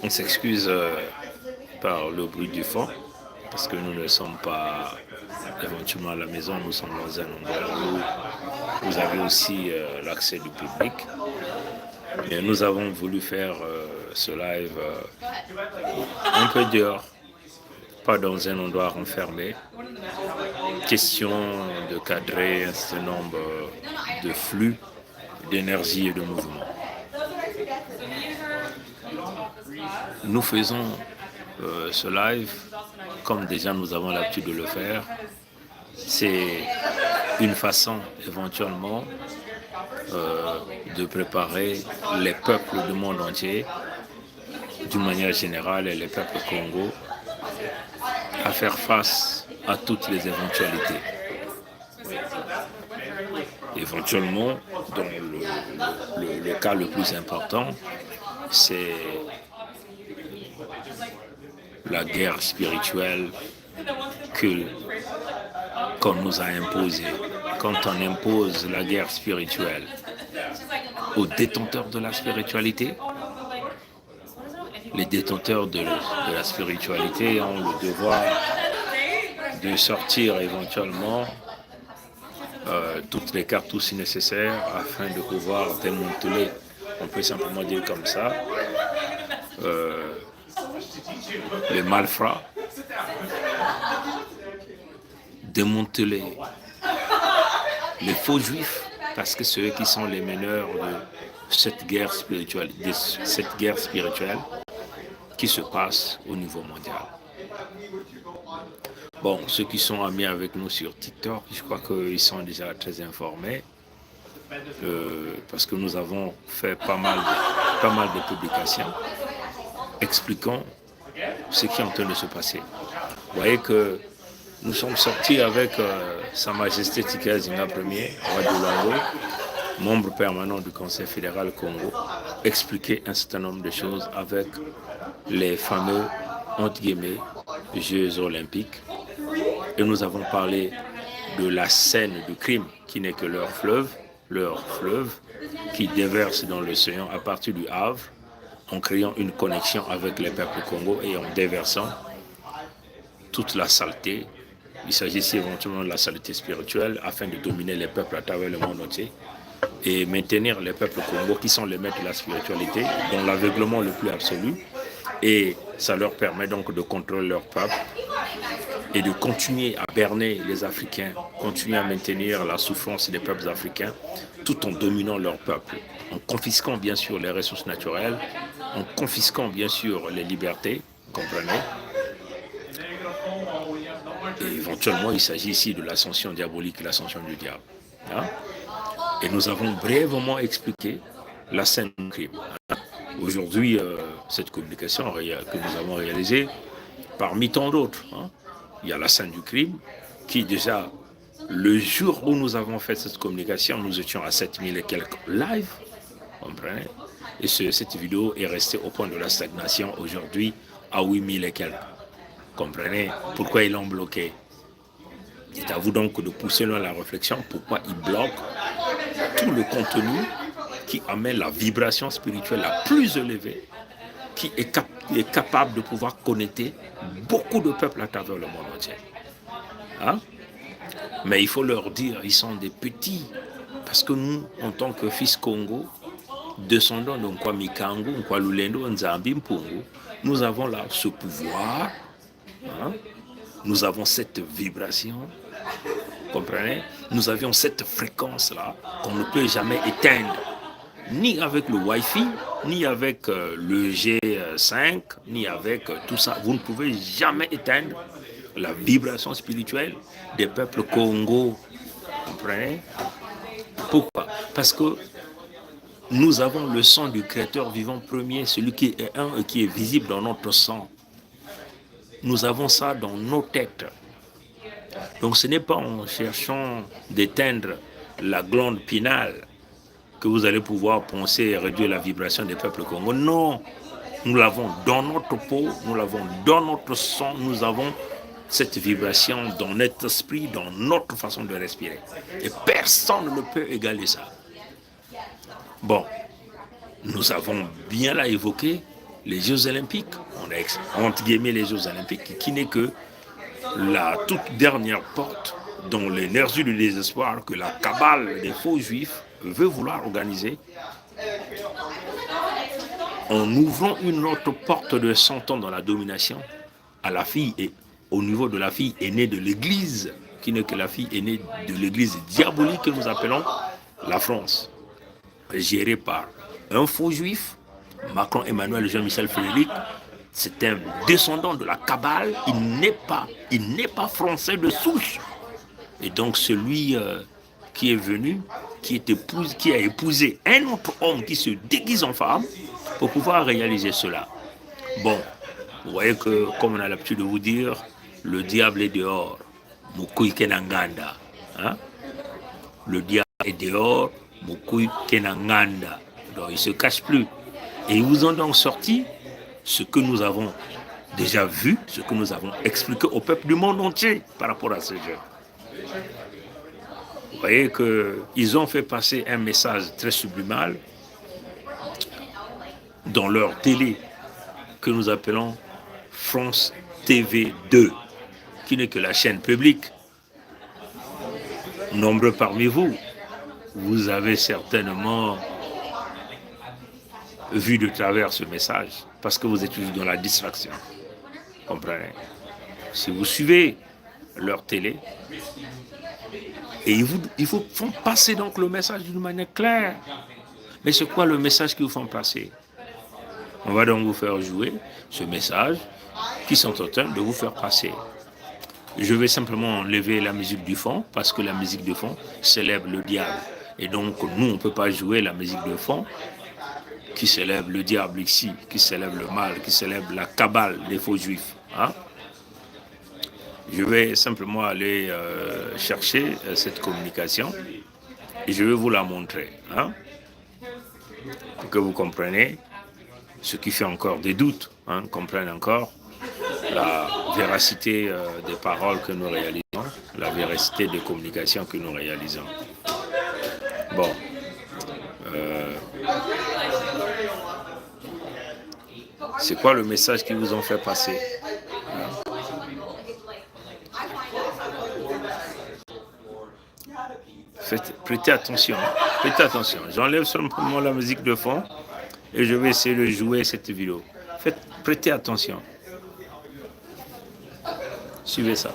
On s'excuse par le bruit du fond, parce que nous ne sommes pas éventuellement à la maison, nous sommes dans un endroit où vous avez aussi l'accès du public. Et nous avons voulu faire ce live un peu dehors, pas dans un endroit renfermé. Question de cadrer un certain nombre de flux d'énergie et de mouvement. Nous faisons ce live comme déjà nous avons l'habitude de le faire. C'est une façon éventuellement de préparer les peuples du monde entier, d'une manière générale, et les peuples Congo, à faire face à toutes les éventualités. Éventuellement, dans le cas le plus important, c'est la guerre spirituelle qu'on nous a imposée. Quand on impose la guerre spirituelle aux détenteurs de la spiritualité, les détenteurs de la spiritualité ont le devoir de sortir éventuellement toutes les cartouches nécessaires afin de pouvoir démanteler, on peut simplement dire comme ça, les malfrats, démanteler les faux juifs, parce que c'est eux qui sont les meneurs de cette guerre spirituelle, qui se passe au niveau mondial. Bon, ceux qui sont amis avec nous sur TikTok, je crois qu'ils sont déjà très informés, parce que nous avons fait pas mal de publications expliquant ce qui est en train de se passer. Vous voyez que nous sommes sortis avec Sa Majesté Tika Zinga Ier, roi de Luango, membre permanent du Conseil fédéral Congo, expliquer un certain nombre de choses avec les fameux, entre guillemets, Jeux olympiques. Et nous avons parlé de la Seine du crime, qui n'est que leur fleuve, qui déverse dans l'océan à partir du Havre, en créant une connexion avec les peuples Congo et en déversant toute la saleté. Il s'agit ici éventuellement de la saleté spirituelle afin de dominer les peuples à travers le monde entier et maintenir les peuples Congo qui sont les maîtres de la spiritualité dans l'aveuglement le plus absolu, et ça leur permet donc de contrôler leur peuple et de continuer à berner les Africains, continuer à maintenir la souffrance des peuples africains tout en dominant leur peuple, en confisquant bien sûr les ressources naturelles, en confisquant bien sûr les libertés, vous comprenez. Et éventuellement, il s'agit ici de l'ascension diabolique et l'ascension du diable. Hein? Et nous avons brièvement expliqué la scène du crime. Aujourd'hui, cette communication que nous avons réalisée, parmi tant d'autres, il y a la scène du crime qui déjà, le jour où nous avons fait cette communication, nous étions à 7000 et quelques live, vous comprenez. Et cette vidéo est restée au point de la stagnation aujourd'hui à 8000 et quelques. Comprenez pourquoi ils l'ont bloqué. C'est à vous donc de pousser loin la réflexion pourquoi ils bloquent tout le contenu qui amène la vibration spirituelle la plus élevée, qui est capable de pouvoir connecter beaucoup de peuples à travers le monde entier. Hein? Mais il faut leur dire, ils sont des petits, parce que nous, en tant que fils Congo, descendants de Nkwami Kangu, Nkwalulendo, Nzambi Mpungu, nous avons là ce pouvoir, nous avons cette vibration, comprenez? Nous avions cette fréquence-là qu'on ne peut jamais éteindre, ni avec le Wi-Fi, ni avec le G5, ni avec tout ça. Vous ne pouvez jamais éteindre la vibration spirituelle des peuples Congo. Comprenez? Pourquoi? Parce que nous avons le sang du Créateur vivant premier, celui qui est un et qui est visible dans notre sang. Nous avons ça dans nos têtes. Donc ce n'est pas en cherchant d'éteindre la glande pinale que vous allez pouvoir penser et réduire la vibration des peuples congolais. Non, nous l'avons dans notre peau, nous l'avons dans notre sang, nous avons cette vibration dans notre esprit, dans notre façon de respirer. Et personne ne peut égaler ça. Bon, nous avons bien là évoqué les Jeux Olympiques. On a entre guillemets les Jeux Olympiques, qui n'est que la toute dernière porte dans l'énergie du désespoir que la cabale des faux juifs veut vouloir organiser en ouvrant une autre porte de 100 ans dans la domination à la fille et au niveau de la fille aînée de l'Église, qui n'est que la fille aînée de l'Église diabolique que nous appelons la France, gérée par un faux juif, Macron Emmanuel Jean-Michel Frédéric. C'est un descendant de la cabale, il n'est pas français de souche. Et donc celui qui est venu, qui a épousé un autre homme qui se déguise en femme pour pouvoir réaliser cela. Bon, vous voyez que, comme on a l'habitude de vous dire, le diable est dehors. Mukui Kenanganda. Hein? Le diable est dehors, Mukui Kenanganda. Donc il ne se cache plus. Et ils vous ont donc sorti ce que nous avons déjà vu, ce que nous avons expliqué au peuple du monde entier par rapport à ce jeu. Vous voyez qu'ils ont fait passer un message très subliminal dans leur télé que nous appelons France TV 2, qui n'est que la chaîne publique. Nombreux parmi vous, vous avez certainement vu de travers ce message, parce que vous êtes toujours dans la distraction. Comprenez? Si vous suivez leur télé, et ils vous font passer donc le message d'une manière claire. Mais c'est quoi le message qu'ils vous font passer? On va donc vous faire jouer ce message qu'ils sont en train de vous faire passer. Je vais simplement enlever la musique du fond, parce que la musique de fond célèbre le diable. Et donc, nous, on ne peut pas jouer la musique de fond qui célèbre le diable ici, qui célèbre le mal, qui célèbre la cabale des faux juifs. Hein? Je vais simplement aller chercher cette communication et je vais vous la montrer. Hein? Pour que vous compreniez ce qui fait encore des doutes, hein, comprennent encore la véracité des paroles que nous réalisons, la véracité des communications que nous réalisons. Bon. C'est quoi le message qu'ils vous ont fait passer? Prêtez attention. Prêtez attention. J'enlève simplement la musique de fond et je vais essayer de jouer cette vidéo. Prêtez attention. Suivez ça.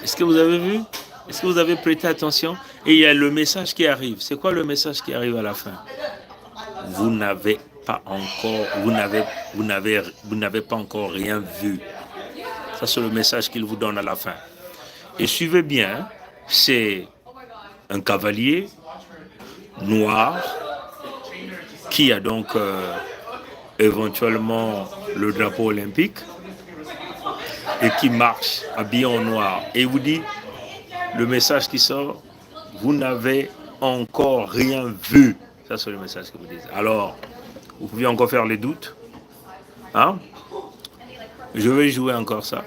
Est-ce que vous avez vu? Est-ce que vous avez prêté attention? Et il y a le message qui arrive. C'est quoi le message qui arrive à la fin? Vous n'avez pas encore, vous n'avez pas encore rien vu. Ça, c'est le message qu'il vous donne à la fin. Et suivez bien, c'est un cavalier noir qui a donc éventuellement le drapeau olympique et qui marche habillé en noir. Et il vous dit, le message qui sort, vous n'avez encore rien vu. Ça, c'est le message que vous dites. Alors, vous pouvez encore faire les doutes. Hein? Je vais jouer encore ça.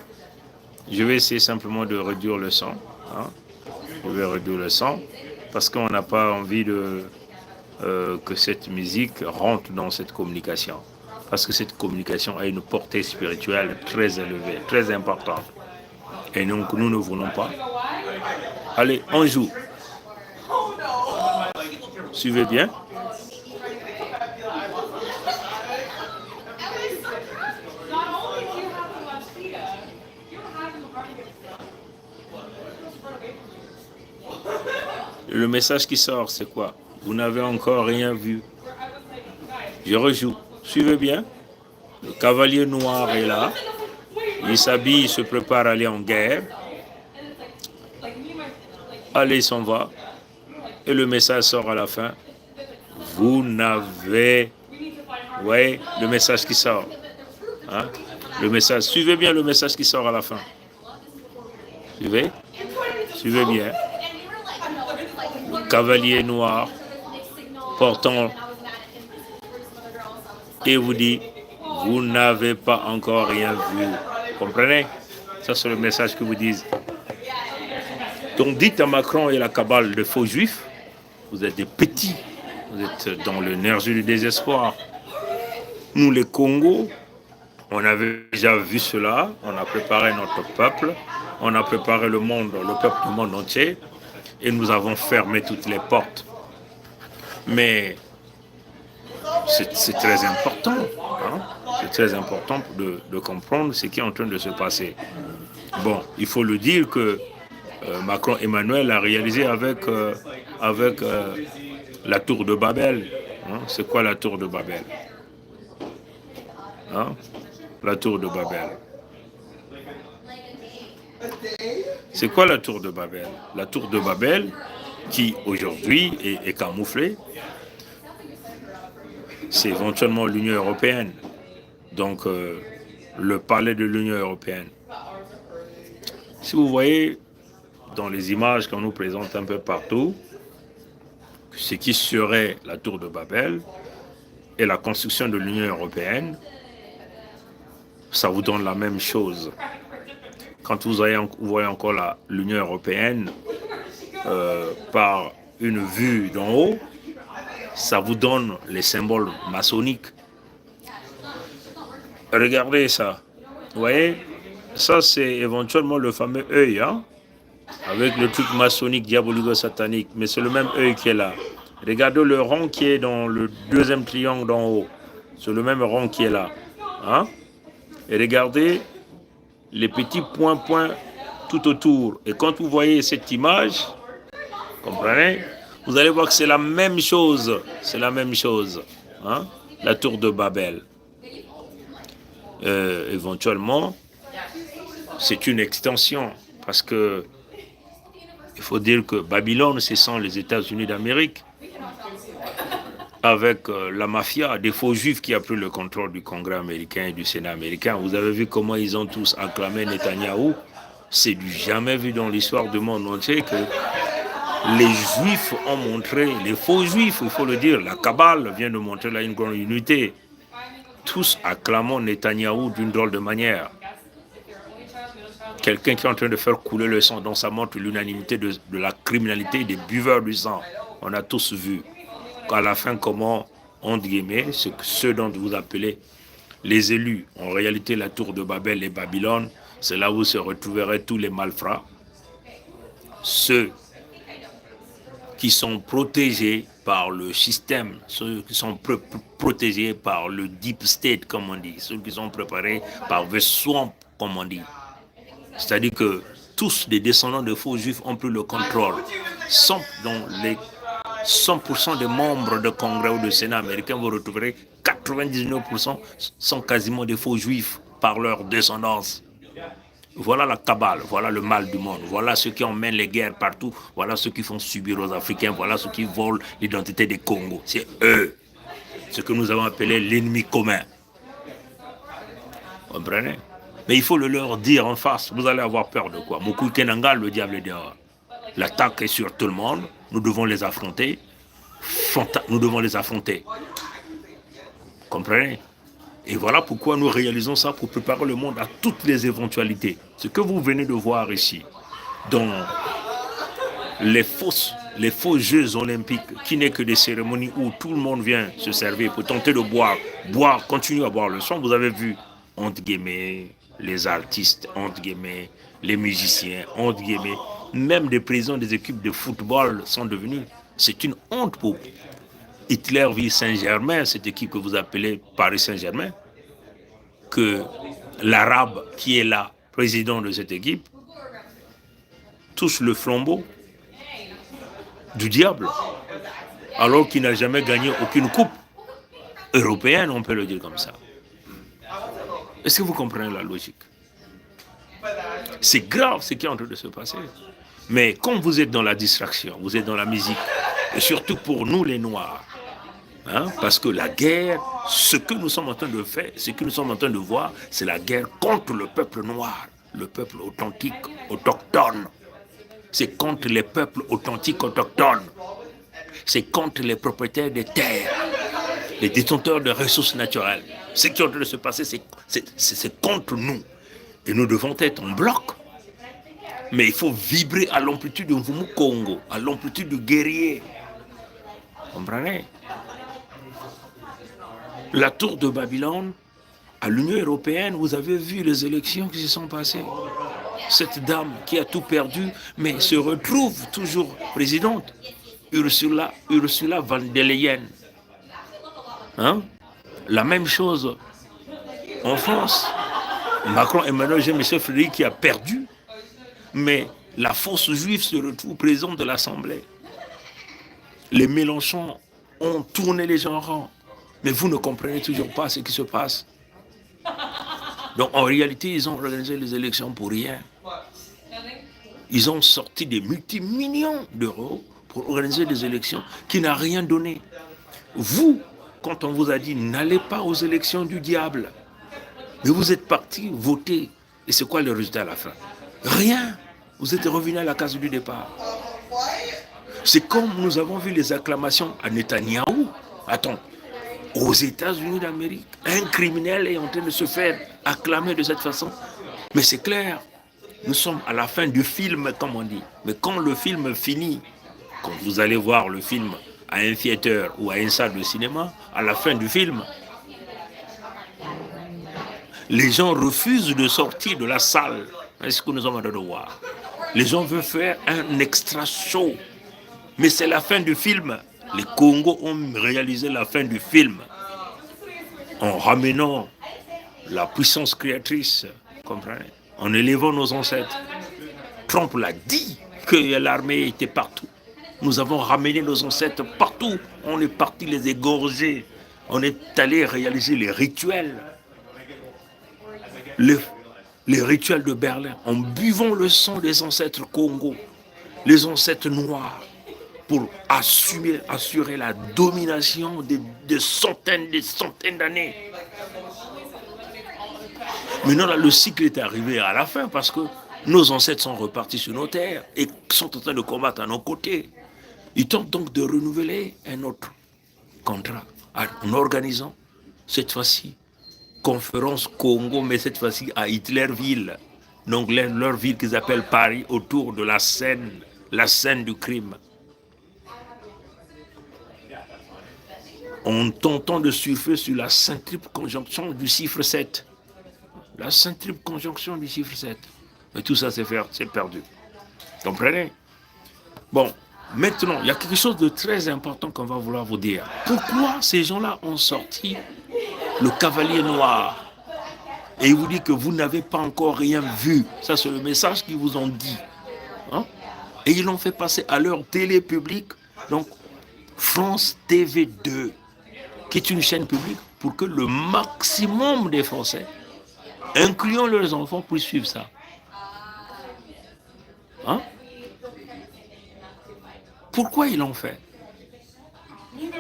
Je vais essayer simplement de réduire le son. Hein? Je vais réduire le son parce qu'on n'a pas envie que cette musique rentre dans cette communication. Parce que cette communication a une portée spirituelle très élevée, très importante. Et donc, nous ne voulons pas. Allez, on joue. Suivez bien. Le message qui sort, c'est quoi? Vous n'avez encore rien vu. Je rejoue. Suivez bien. Le cavalier noir est là. Il s'habille, il se prépare à aller en guerre. Allez, il s'en va. Et le message sort à la fin. Vous n'avez... Ouais, le message qui sort. Hein? Le message. Suivez bien le message qui sort à la fin. Suivez. Suivez bien. Le cavalier noir portant et vous dit, vous n'avez pas encore rien vu. Comprenez? Ça, c'est le message que vous disent. Donc, dites à Macron et la cabale de faux juifs, vous êtes des petits, vous êtes dans l'énergie du désespoir. Nous, les Congos, on avait déjà vu cela, on a préparé notre peuple, on a préparé le peuple du monde entier, et nous avons fermé toutes les portes. Mais c'est très important, hein? C'est très important de comprendre ce qui est en train de se passer. Bon, il faut le dire que Macron Emmanuel a réalisé avec la tour de Babel. Hein? C'est quoi la tour de Babel? Hein? La tour de Babel. C'est quoi la tour de Babel? La tour de Babel, qui aujourd'hui est camouflée, c'est éventuellement l'Union européenne. Donc, le palais de l'Union européenne. Si vous voyez dans les images qu'on nous présente un peu partout, ce qui serait la tour de Babel et la construction de l'Union européenne, ça vous donne la même chose. Quand vous voyez encore l'Union européenne par une vue d'en haut, ça vous donne les symboles maçonniques. Regardez ça. Vous voyez, ça c'est éventuellement le fameux œil, hein, avec le truc maçonnique, diabolico-satanique, mais c'est le même œil qui est là. Regardez le rond qui est dans le deuxième triangle d'en haut. C'est le même rond qui est là. Hein? Et regardez les petits points tout autour. Et quand vous voyez cette image, comprenez, vous allez voir que c'est la même chose. C'est la même chose. Hein? La tour de Babel. Éventuellement, c'est une extension. Parce que il faut dire que Babylone, ce sont les États-Unis d'Amérique. Avec la mafia, des faux juifs qui a pris le contrôle du Congrès américain et du Sénat américain. Vous avez vu comment ils ont tous acclamé Netanyahou. C'est du jamais vu dans l'histoire du monde entier que les juifs ont montré, les faux juifs, il faut le dire, la cabale vient de montrer là une grande unité. Tous acclamant Netanyahou d'une drôle de manière. Quelqu'un qui est en train de faire couler le sang, donc ça montre l'unanimité de la criminalité des buveurs du sang. On a tous vu. À la fin, comment, entre guillemets, ceux dont vous appelez les élus, en réalité la tour de Babel et Babylone, c'est là où se retrouveraient tous les malfrats, ceux qui sont protégés par le système, ceux qui sont protégés par le deep state, comme on dit, ceux qui sont préparés par the swamp, comme on dit. C'est-à-dire que tous les descendants de faux juifs ont pris le contrôle, sont dans les 100% des membres de Congrès ou de Sénat américain, vous retrouverez 99% sont quasiment des faux juifs par leur descendance. Voilà la cabale, voilà le mal du monde, voilà ceux qui emmènent les guerres partout, voilà ceux qui font subir aux Africains, voilà ceux qui volent l'identité des Congos. C'est eux, ce que nous avons appelé l'ennemi commun. Vous comprenez? Mais il faut le leur dire en face, vous allez avoir peur de quoi? Mokou Kenanga, le diable est dehors. L'attaque est sur tout le monde, nous devons les affronter. Nous devons les affronter. Comprenez? Et voilà pourquoi nous réalisons ça pour préparer le monde à toutes les éventualités. Ce que vous venez de voir ici, dans les faux Jeux olympiques, qui n'est que des cérémonies où tout le monde vient se servir pour tenter de boire, continuer à boire le sang. Vous avez vu, entre guillemets, les artistes, entre guillemets, les musiciens, entre guillemets, même des présidents des équipes de football sont devenus. C'est une honte pour Hitler vit Saint-Germain, cette équipe que vous appelez Paris Saint-Germain, que l'arabe qui est là, président de cette équipe, touche le flambeau du diable, alors qu'il n'a jamais gagné aucune coupe européenne, on peut le dire comme ça. Est-ce que vous comprenez la logique? C'est grave ce qui est en train de se passer. Mais comme vous êtes dans la distraction, vous êtes dans la musique, et surtout pour nous les Noirs, hein, parce que la guerre, ce que nous sommes en train de faire, ce que nous sommes en train de voir, c'est la guerre contre le peuple noir, le peuple authentique, autochtone. C'est contre les peuples authentiques, autochtones. C'est contre les propriétaires des terres, les détenteurs de ressources naturelles. Ce qui est en train de se passer, c'est contre nous. Et nous devons être en bloc. Mais il faut vibrer à l'amplitude de Mfumu Congo, à l'amplitude du guerrier. Vous comprenez? La tour de Babylone, à l'Union européenne, vous avez vu les élections qui se sont passées. Cette dame qui a tout perdu, mais se retrouve toujours présidente. Ursula von der Leyen. Hein? La même chose en France. Macron, Emmanuel Michel Frédéric qui a perdu, mais la force juive se retrouve président de l'Assemblée. Les Mélenchon ont tourné les gens en rang, mais vous ne comprenez toujours pas ce qui se passe. Donc en réalité, ils ont organisé les élections pour rien. Ils ont sorti des multimillions d'euros pour organiser des élections qui n'ont rien donné. Vous, quand on vous a dit n'allez pas aux élections du diable, mais vous êtes partis voter. Et c'est quoi le résultat à la fin? Rien. Vous êtes revenu à la case du départ. C'est comme nous avons vu les acclamations à Netanyahou. Attends, aux États-Unis d'Amérique, un criminel est en train de se faire acclamer de cette façon. Mais c'est clair, nous sommes à la fin du film, comme on dit. Mais quand le film finit, quand vous allez voir le film à un theater ou à une salle de cinéma, à la fin du film, les gens refusent de sortir de la salle. C'est ce que nous sommes en train de voir. Les gens veulent faire un extra show. Mais c'est la fin du film. Les Congos ont réalisé la fin du film en ramenant la puissance créatrice, comprenez, en élevant nos ancêtres. Trump l'a dit que l'armée était partout. Nous avons ramené nos ancêtres partout. On est parti les égorger. On est allé réaliser les rituels. Les rituels de Berlin, en buvant le sang des ancêtres Congo, les ancêtres noirs, pour assurer la domination de centaines d'années. Maintenant, là, le cycle est arrivé à la fin parce que nos ancêtres sont repartis sur nos terres et sont en train de combattre à nos côtés. Ils tentent donc de renouveler un autre contrat en organisant cette fois-ci conférence Congo, mais cette fois-ci à Hitlerville. Donc leur ville qu'ils appellent Paris, autour de la scène du crime. En tentant de surfer sur la centriple conjonction du chiffre 7. La centriple conjonction du chiffre 7. Mais tout ça, c'est perdu. Comprenez? Bon, maintenant, il y a quelque chose de très important qu'on va vouloir vous dire. Pourquoi ces gens-là ont sorti le cavalier noir? Et il vous dit que vous n'avez pas encore rien vu. Ça, c'est le message qu'ils vous ont dit. Hein? Et ils l'ont fait passer à leur télé publique, donc France TV 2, qui est une chaîne publique, pour que le maximum des Français, incluant leurs enfants, puissent suivre ça. Hein? Pourquoi ils l'ont fait?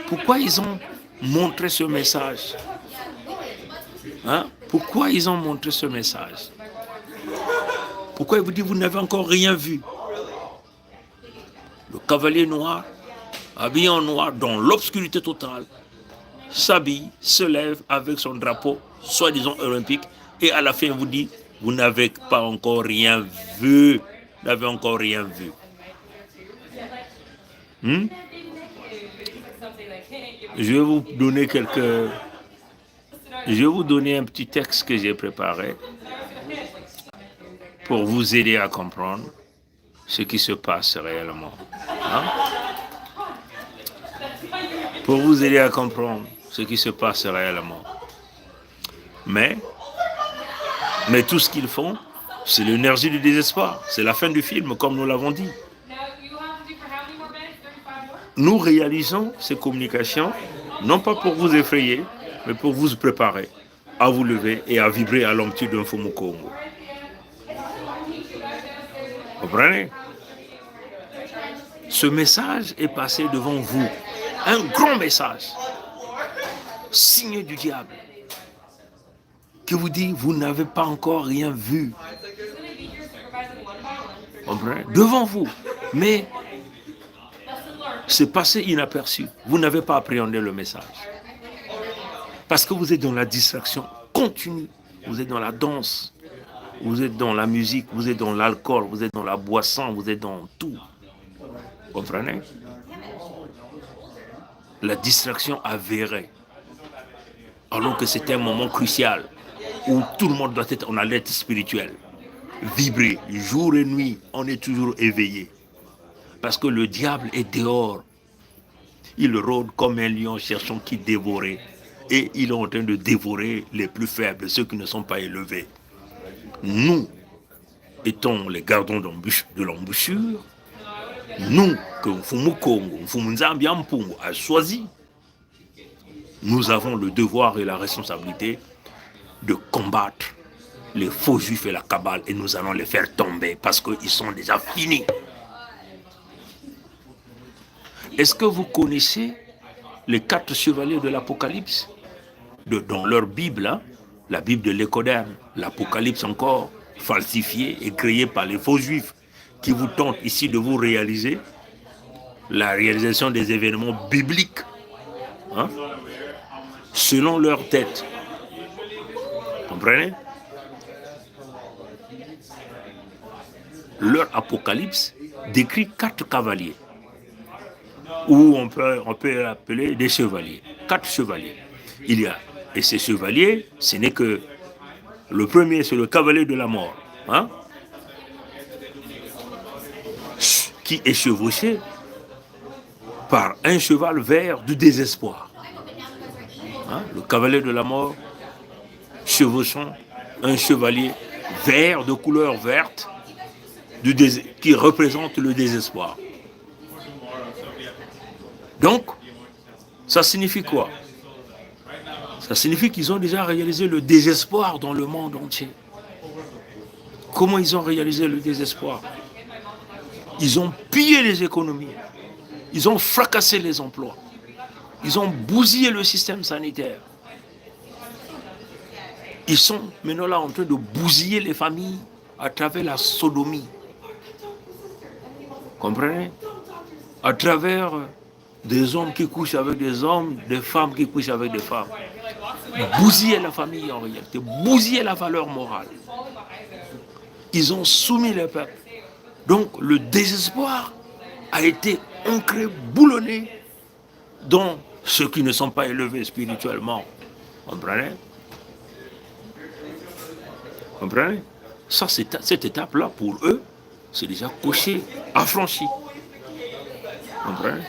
Pourquoi ils ont montré ce message? Hein? Pourquoi ils ont montré ce message? Pourquoi ils vous disent vous n'avez encore rien vu? Le cavalier noir, habillé en noir, dans l'obscurité totale, s'habille, se lève avec son drapeau, soi-disant olympique, et à la fin vous dit vous n'avez pas encore rien vu. Vous n'avez encore rien vu. Je vais vous donner un petit texte que j'ai préparé pour vous aider à comprendre ce qui se passe réellement. Hein? Pour vous aider à comprendre ce qui se passe réellement. Mais tout ce qu'ils font, c'est l'énergie du désespoir. C'est la fin du film, comme nous l'avons dit. Nous réalisons ces communications, non pas pour vous effrayer, mais pour vous préparer à vous lever et à vibrer à l'amplitude d'un Mfumu Congo. Vous comprenez? Ce message est passé devant vous. Un grand message, signé du diable, qui vous dit, vous n'avez pas encore rien vu. Vous comprenez? Devant vous. Mais c'est passé inaperçu. Vous n'avez pas appréhendé le message. Parce que vous êtes dans la distraction continue. Vous êtes dans la danse. vous êtes dans la musique, vous êtes dans l'alcool, vous êtes dans la boisson, vous êtes dans tout. Vous comprenez? La distraction avérée. Alors que c'était un moment crucial où tout le monde doit être en alerte spirituelle. Vibrer jour et nuit, on est toujours éveillé. Parce que le diable est dehors. Il rôde comme un lion cherchant qui dévorer. Et il est en train de dévorer les plus faibles, ceux qui ne sont pas élevés. Nous étant les gardons de l'embouchure, nous, que Mfumu Kongo, Mfumu Nzambi Ampungu a choisi, nous avons le devoir et la responsabilité de combattre les faux juifs et la cabale et nous allons les faire tomber parce qu'ils sont déjà finis. Est-ce que vous connaissez les 4 chevaliers de l'Apocalypse dans leur Bible, hein, la Bible de l'Écoderne, l'Apocalypse encore, falsifiée et créée par les faux juifs qui vous tentent ici de vous réaliser la réalisation des événements bibliques, hein, selon leur tête. Comprenez? Leur Apocalypse décrit 4 cavaliers, ou on peut appeler des chevaliers. 4 chevaliers. Il y a, et ces chevaliers, ce n'est que le premier, c'est le cavalier de la mort, hein, qui est chevauché par un cheval vert du désespoir. Hein, le cavalier de la mort chevauchant un chevalier vert de couleur verte qui représente le désespoir. Donc, ça signifie quoi? Ça signifie qu'ils ont déjà réalisé le désespoir dans le monde entier. Comment ils ont réalisé le désespoir? Ils ont pillé les économies. Ils ont fracassé les emplois. Ils ont bousillé le système sanitaire. Ils sont maintenant là en train de bousiller les familles à travers la sodomie. Comprenez? À travers des hommes qui couchent avec des hommes, des femmes qui couchent avec des femmes. Bousiller la famille en réalité, bousiller la valeur morale. Ils ont soumis le peuple. Donc le désespoir a été ancré, boulonné dans ceux qui ne sont pas élevés spirituellement. Comprenez? Comprenez? Ça, cette étape-là, pour eux, c'est déjà coché, affranchi. Comprenez?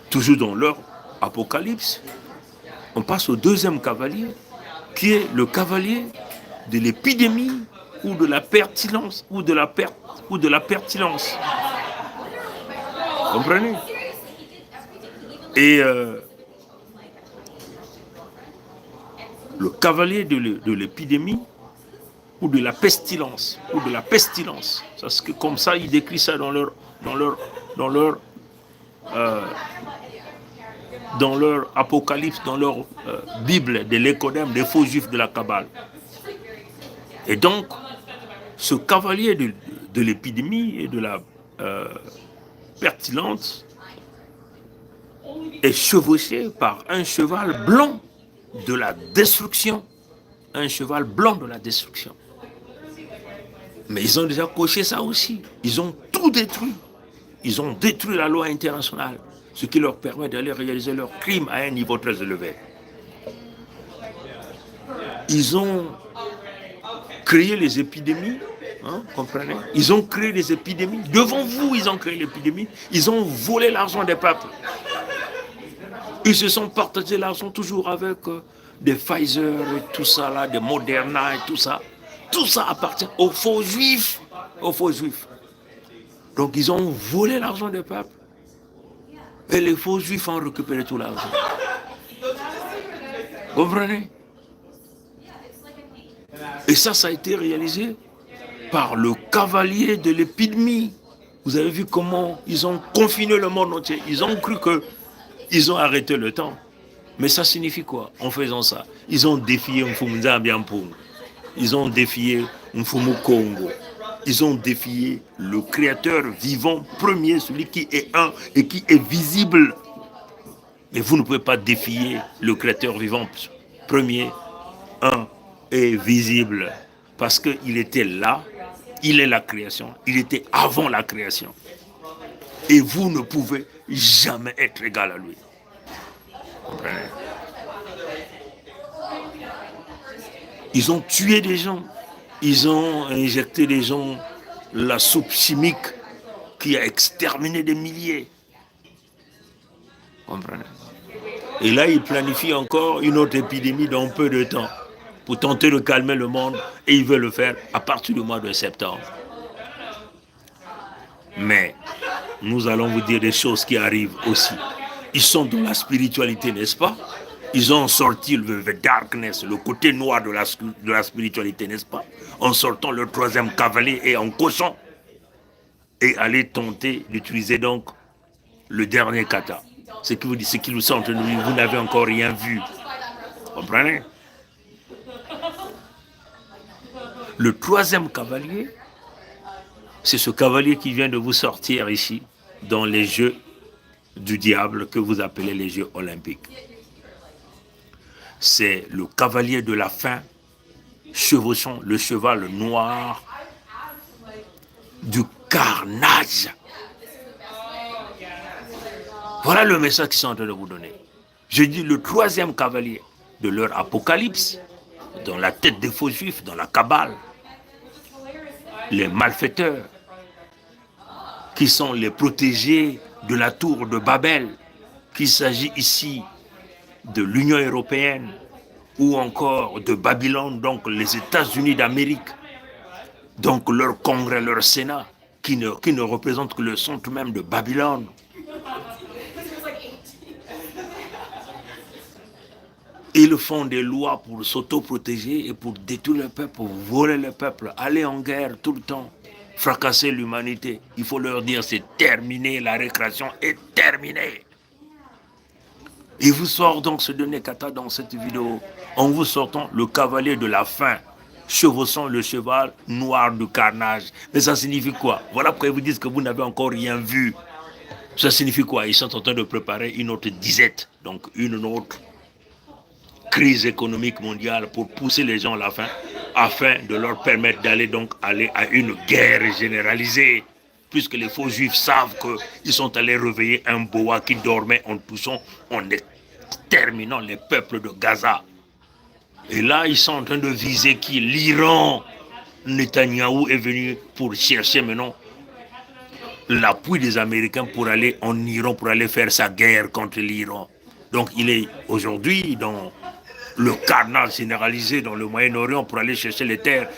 Toujours dans leur Apocalypse, on passe au deuxième cavalier, qui est le cavalier de l'épidémie ou de la pertinence ou de la pertinence. Comprenez? Et le cavalier de l'épidémie ou de la pestilence parce que comme ça ils décrivent ça dans leur Apocalypse, dans leur Bible de l'Écodème, des faux juifs de la Kabbale. Et donc, ce cavalier de l'épidémie et de la pertinence est chevauché par un cheval blanc de la destruction. Un cheval blanc de la destruction. Mais ils ont déjà coché ça aussi. Ils ont tout détruit. Ils ont détruit la loi internationale, ce qui leur permet d'aller réaliser leurs crimes à un niveau très élevé. Ils ont créé les épidémies, hein, comprenez? Ils ont créé les épidémies. Devant vous, ils ont créé l'épidémie. Ils ont volé l'argent des peuples. Ils se sont partagés l'argent toujours avec des Pfizer et tout ça, là, des Moderna et tout ça. Tout ça appartient aux faux juifs. Aux faux juifs. Donc ils ont volé l'argent des peuples. Et les faux juifs ont récupéré tout l'argent. Vous comprenez? Et ça a été réalisé par le cavalier de l'épidémie. Vous avez vu comment ils ont confiné le monde entier. Ils ont cru qu'ils ont arrêté le temps. Mais ça signifie quoi en faisant ça? Ils ont défié Mfumu Nzambi Ampungu. Ils ont défié Mfumu Kongo. Ils ont défié le créateur vivant premier, celui qui est un et qui est visible. Mais vous ne pouvez pas défier le créateur vivant premier, un est visible parce qu'il était là, il est la création, il était avant la création. Et vous ne pouvez jamais être égal à lui. Comprenez? Ils ont tué des gens, ils ont injecté des gens la soupe chimique qui a exterminé des milliers. Comprenez? Et là, ils planifient encore une autre épidémie dans peu de temps pour tenter de calmer le monde et ils veulent le faire à partir du mois de septembre. Mais nous allons vous dire des choses qui arrivent aussi. Ils sont dans la spiritualité, n'est-ce pas? Ils ont sorti le darkness, le côté noir de la spiritualité, n'est-ce pas? En sortant le troisième cavalier et en cochant. Et aller tenter d'utiliser donc le dernier kata. Ce qui vous dit, ce qui vous sont en train de dire, vous n'avez encore rien vu. Vous comprenez? Le troisième cavalier, c'est ce cavalier qui vient de vous sortir ici, dans les jeux du diable que vous appelez les jeux olympiques. C'est le cavalier de la faim, chevauchant le cheval noir du carnage. Voilà le message qu'ils sont en train de vous donner. Je dis le troisième cavalier de leur apocalypse, dans la tête des faux juifs, dans la Kabbale, les malfaiteurs, qui sont les protégés de la tour de Babel, qu'il s'agit ici de l'Union européenne ou encore de Babylone, donc les États-Unis d'Amérique, donc leur congrès, leur sénat, qui ne représente que le centre même de Babylone. Ils font des lois pour s'auto-protéger et pour détruire le peuple, pour voler le peuple, aller en guerre tout le temps, fracasser l'humanité. Il faut leur dire c'est terminé, la récréation est terminée. Et vous sort donc ce dernier kata dans cette vidéo, en vous sortant le cavalier de la faim, chevauchant le cheval noir du carnage. Mais ça signifie quoi? Voilà pourquoi ils vous disent que vous n'avez encore rien vu. Ça signifie quoi? Ils sont en train de préparer une autre disette, donc une autre crise économique mondiale pour pousser les gens à la fin, afin de leur permettre aller à une guerre généralisée, puisque les faux juifs savent qu'ils sont allés réveiller un boa qui dormait en touchant, en exterminant les peuples de Gaza. Et là, ils sont en train de viser qui? L'Iran. Netanyahou est venu pour chercher maintenant l'appui des Américains pour aller en Iran, pour aller faire sa guerre contre l'Iran. Donc il est aujourd'hui dans le carnage généralisé dans le Moyen-Orient pour aller chercher les terres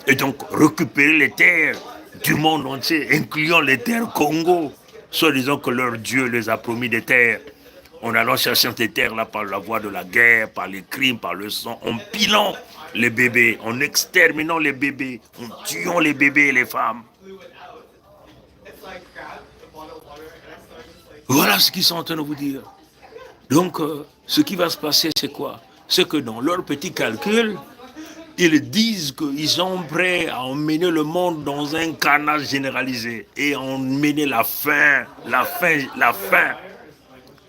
et donc récupérer les terres du monde entier, incluant les terres Congo, soit disant que leur Dieu les a promis des terres. En allant chercher ces terres-là par la voie de la guerre, par les crimes, par le sang, en pilant les bébés, en exterminant les bébés, en tuant les bébés et les femmes. Voilà ce qu'ils sont en train de vous dire. Donc, ce qui va se passer, c'est quoi? C'est que dans leur petit calcul, ils disent qu'ils sont prêts à emmener le monde dans un carnage généralisé et à emmener la faim.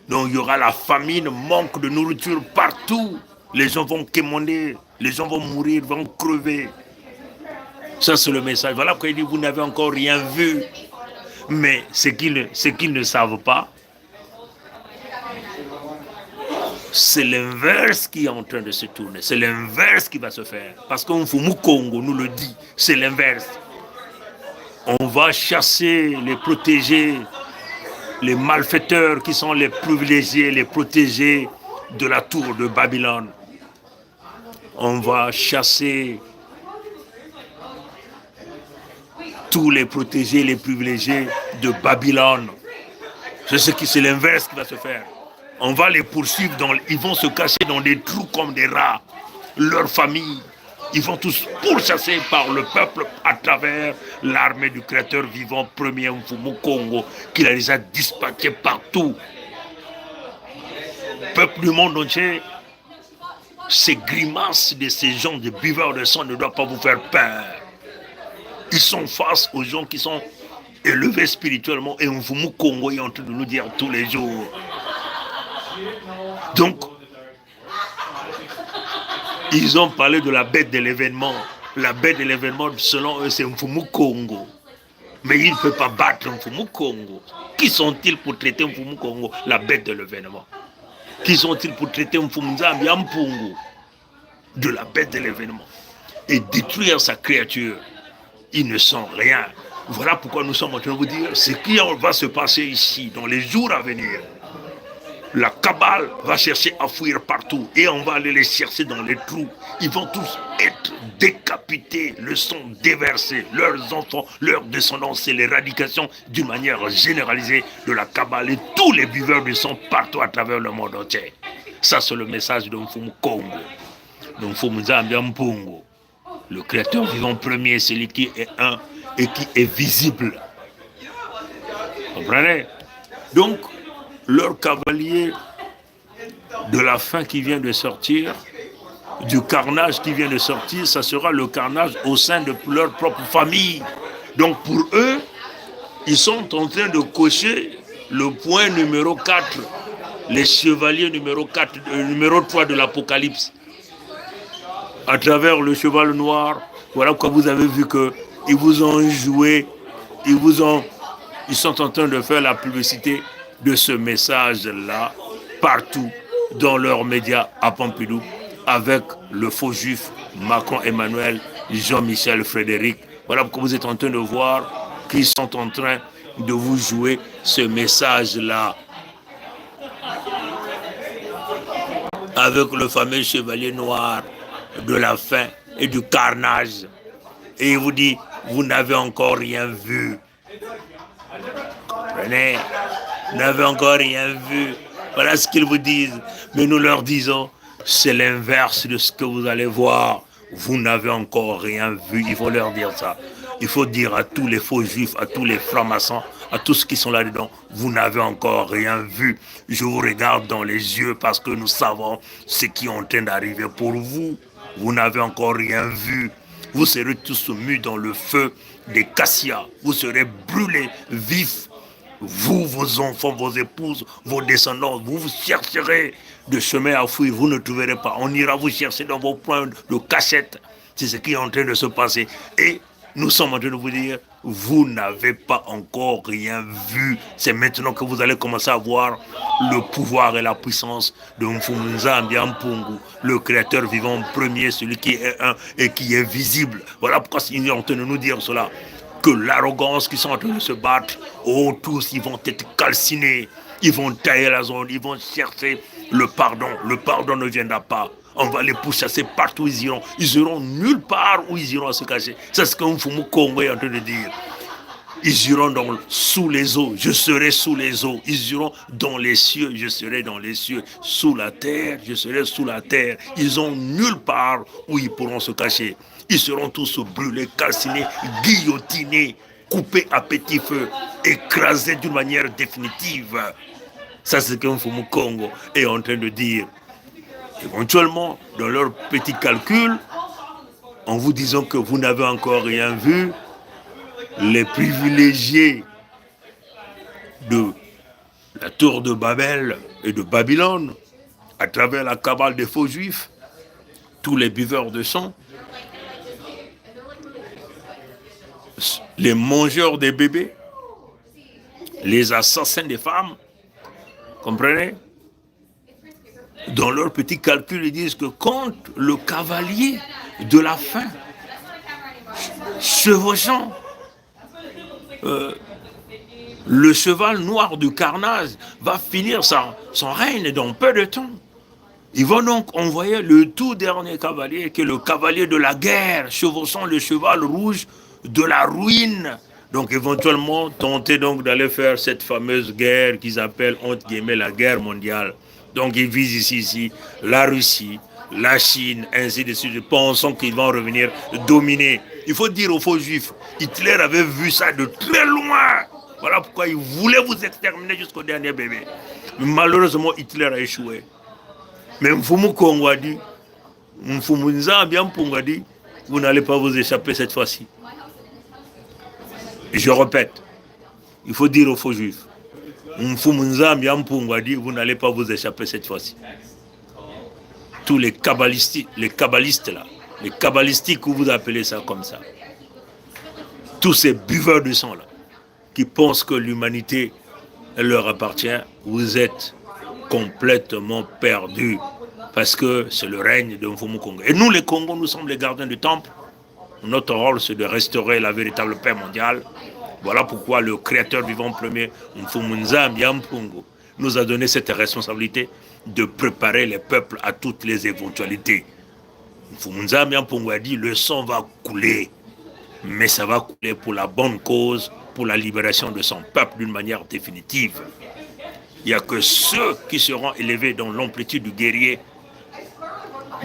Donc il y aura la famine, manque de nourriture partout. Les gens vont quémander, les gens vont mourir, vont crever. Ça c'est le message. Voilà pourquoi il dit, vous n'avez encore rien vu. Mais ce qu'ils ne savent pas, c'est l'inverse qui est en train de se tourner. C'est l'inverse qui va se faire. Parce qu'un Fumu Congo nous le dit, c'est l'inverse. On va chasser les protégés, les malfaiteurs qui sont les privilégiés, les protégés de la tour de Babylone. On va chasser tous les protégés, les privilégiés de Babylone. C'est l'inverse qui va se faire. On va les poursuivre, ils vont se cacher dans des trous comme des rats. Leurs familles, ils vont tous pourchasser par le peuple à travers l'armée du créateur vivant premier Mfumu Congo, qu'il a déjà dispatché partout. Peuple du monde entier, ces grimaces de ces gens, de buveurs de sang, ne doivent pas vous faire peur. Ils sont face aux gens qui sont élevés spirituellement et Mfumu Congo est en train de nous dire tous les jours. Donc, Ils ont parlé de la bête de l'événement. La bête de l'événement, selon eux, c'est Mfumu Kongo. Mais il ne peut pas battre Mfumu Kongo. Qui sont-ils pour traiter Mfumu Kongo, la bête de l'événement? Qui sont-ils pour traiter Mfumu Nzambi Ampungu, de la bête de l'événement, et détruire sa créature? Ils ne sont rien. Voilà pourquoi nous sommes en train de vous dire ce qui va se passer ici dans les jours à venir. La cabale va chercher à fuir partout et on va aller les chercher dans les trous. Ils vont tous être décapités, le sang déversé, leurs enfants, leurs descendants, c'est l'éradication d'une manière généralisée de la cabale et tous les buveurs de sang partout à travers le monde entier. Ça, c'est le message de Mfumu Kongo, de Mfumu Nzambi Ampungu. Le créateur vivant premier, celui qui est un et qui est visible. Comprenez? Donc, leur cavalier de la fin qui vient de sortir, du carnage qui vient de sortir, ça sera le carnage au sein de leur propre famille. Donc pour eux, ils sont en train de cocher le point numéro 4, les chevaliers numéro 4, numéro 3 de l'Apocalypse. À travers le cheval noir, voilà pourquoi vous avez vu qu'ils vous ont joué, ils sont en train de faire la publicité de ce message-là partout dans leurs médias à Pompidou avec le faux juif Macron Emmanuel, Jean-Michel Frédéric. Voilà pourquoi vous êtes en train de voir qu'ils sont en train de vous jouer ce message-là avec le fameux chevalier noir de la faim et du carnage. Et il vous dit, vous n'avez encore rien vu. Comprenez? Vous n'avez encore rien vu. Voilà ce qu'ils vous disent. Mais nous leur disons, c'est l'inverse de ce que vous allez voir. Vous n'avez encore rien vu. Il faut leur dire ça. Il faut dire à tous les faux juifs, à tous les francs-maçons, à tous ceux qui sont là-dedans, vous n'avez encore rien vu. Je vous regarde dans les yeux parce que nous savons ce qui est en train d'arriver pour vous. Vous n'avez encore rien vu. Vous serez tous mis dans le feu des cassia. Vous serez brûlés vifs. Vous, vos enfants, vos épouses, vos descendants, vous chercherez de chemin à fuir, vous ne trouverez pas. On ira vous chercher dans vos points de cachette. C'est ce qui est en train de se passer. Et nous sommes en train de vous dire, vous n'avez pas encore rien vu. C'est maintenant que vous allez commencer à voir le pouvoir et la puissance de Mfumu Nzambi Ampungu, le créateur vivant premier, celui qui est un et qui est visible. Voilà pourquoi il est en train de nous dire cela. Que l'arrogance qui sont en train de se battre, oh, tous, ils vont être calcinés, ils vont tailler la zone, ils vont chercher le pardon. Le pardon ne viendra pas. On va les pourchasser partout où ils iront. Ils iront nulle part où ils iront se cacher. C'est ce que Mfumu Kongo est en train de dire. Ils iront sous les eaux, je serai sous les eaux. Ils iront dans les cieux, je serai dans les cieux. Sous la terre, je serai sous la terre. Ils ont nulle part où ils pourront se cacher. Ils seront tous brûlés, calcinés, guillotinés, coupés à petit feu, écrasés d'une manière définitive. Ça, c'est ce que Mfumu Kongo est en train de dire. Éventuellement, dans leur petit calcul, en vous disant que vous n'avez encore rien vu, les privilégiés de la tour de Babel et de Babylone, à travers la cabale des faux juifs, tous les buveurs de sang, les mangeurs des bébés, les assassins des femmes, comprenez? Dans leur petit calcul, ils disent que quand le cavalier de la faim, chevauchant le cheval noir du carnage, va finir son règne dans peu de temps. Ils vont donc envoyer le tout dernier cavalier, qui est le cavalier de la guerre, chevauchant le cheval rouge de la ruine. Donc éventuellement tenter donc d'aller faire cette fameuse guerre qu'ils appellent entre guillemets la guerre mondiale. Donc ils visent ici la Russie, la Chine, ainsi de suite, pensant qu'ils vont revenir dominer. Il faut dire aux faux juifs, Hitler avait vu ça de très loin. Voilà pourquoi il voulait vous exterminer jusqu'au dernier bébé. Mais malheureusement, Hitler a échoué. Mais Mfumu Kongo a dit, Mfumu Nzambi Ampungu a dit, vous n'allez pas vous échapper cette fois-ci. Je répète, il faut dire aux faux juifs, Mfumu Nzambi Ampungu a dit, vous n'allez pas vous échapper cette fois-ci. tous les kabbalistes là, les kabbalistiques que vous appelez ça comme ça, tous ces buveurs de sang là, qui pensent que l'humanité leur appartient, vous êtes complètement perdus. Parce que c'est le règne de Mfumu Kongo. Et nous, les Congos, nous sommes les gardiens du temple. Notre rôle, c'est de restaurer la véritable paix mondiale. Voilà pourquoi le créateur vivant premier, Mfumu Nzambi Mpungu, nous a donné cette responsabilité de préparer les peuples à toutes les éventualités. Mfumu Nzambi Mpungu a dit, le sang va couler, mais ça va couler pour la bonne cause, pour la libération de son peuple d'une manière définitive. Il n'y a que ceux qui seront élevés dans l'amplitude du guerrier,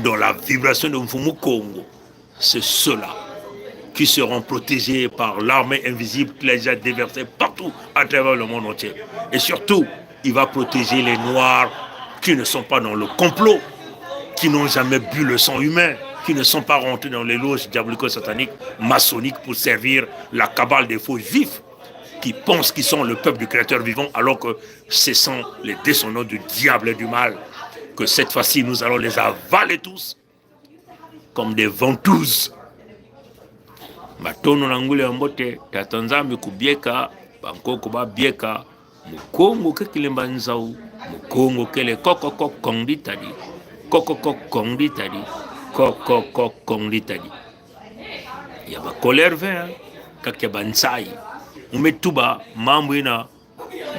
dans la vibration de Mfumu Kongo. C'est ceux-là qui seront protégés par l'armée invisible qu'il a déjà déversée partout à travers le monde entier. Et surtout, il va protéger les Noirs qui ne sont pas dans le complot, qui n'ont jamais bu le sang humain, qui ne sont pas rentrés dans les loges diabolico-sataniques, maçonniques pour servir la cabale des faux juifs, qui pensent qu'ils sont le peuple du Créateur vivant, alors que ce sont les descendants du diable et du mal, que cette fois-ci, nous allons les avaler tous, comme des ventouses. Matono nangule ambote, tatanzami kubieka, bankoko ba bieka, mukongo kekilemba nzau, mukongo kele kokoko kondi tadi, kokoko kondi tadi, kokoko kondi tadi. Yaba colère vert, kakeba nsai. Umetuba mambo ina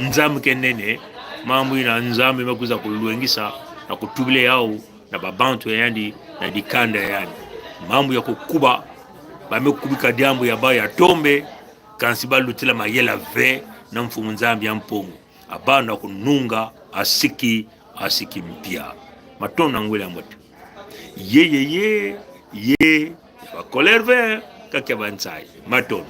nzambe kenene, mambo ina nzambe makuza kuluengisa na kutubile yao na babantu yandi na dikanda yani. Mambo ya kukuba bamekubika diambo ya ba ya tombe kansiba lutila mayela ve na Mfumu Nzambi ya Mpungu. Abana kununga asiki mpia. Matona ngwele ambote. Ye ba colère vert kakeba nsai. Matona.